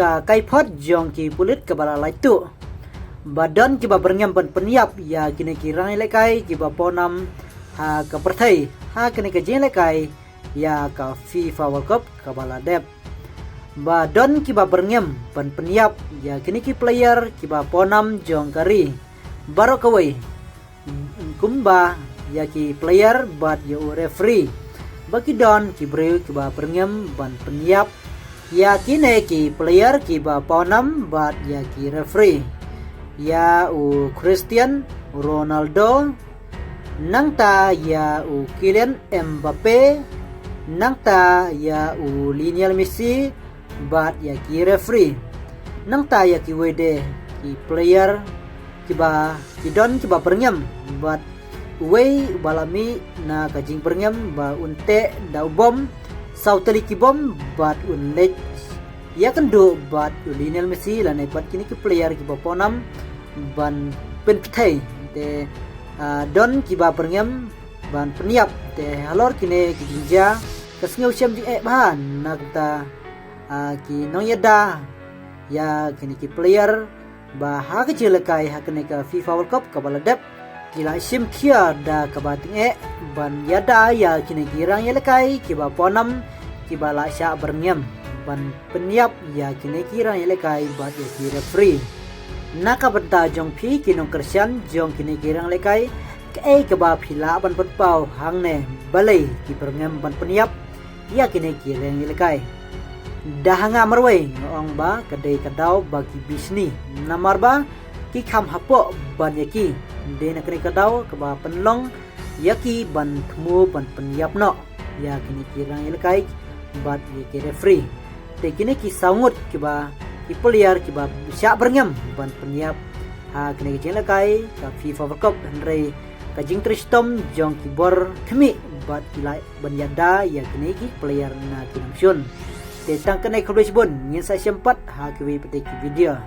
ka kai phot jong ki pulit ka bala lai tu badan ki ba berngam ban peniap ya kini ki rai le kai ki ba ponam ha ka perthai ha kini ka jeng le kai ya ka FIFA World Cup ka bala dep badan ki ba berngam ban peniap ya kini ki player ki ba ponam jong kari baro kawai kumba ya ki player bat yo referee bagi don ki breu ki ba berngam ban peniap ya kini ki player ki ba ponam bat ya ki referee ya Cristiano Ronaldo nangta ya Kylian Mbappe nangta ya Lionel Messi bat ya ki referee nangta ya ki wede ki player ki don ki ba berngam bat wei balami na kajing berngam ba unte da bom sauteli ki bom bat unlek ya kendo bat Lionel Messi la ne bat kini ki player ki ba ponam ban penthai te don ki ba berngam ban peniap te halor kini ki jinja kasngeu chem di ban nakta ki nong yada ya kini ki player ba ha ke jelekai ha kene ka FIFA World Cup ka baladap kila sim kia da ka bating ban yada ya kini ki rang yelekai ki ba ponam ki ba la sya berngam ban peniap ya kini ki rang yelekai ba ki referee naka benta jong phi kinong kersian jong kini ki rang lekai ke ba phila ban patpau hang ne balai ki berngam ban peniap ya kini ki rang yelekai dahanga marway ngong ba kadai kadau bagi bisni namar ba ki kham hapo ban yaki de na kini kadau ka ba penlong yaki ban thmu ban penyap no ya kini kirang ilkai bat ki referee te kini ki saungut ki ba ki player ki ba sya berngam ban penyap ha kini ki ilkai ka FIFA World Cup henry ka jing tristom jong ki bor thmi bat kilai ban yada ya kini ki player na kinamsyun te tang kenai khulis bun nyin sa sempat ha ki petik video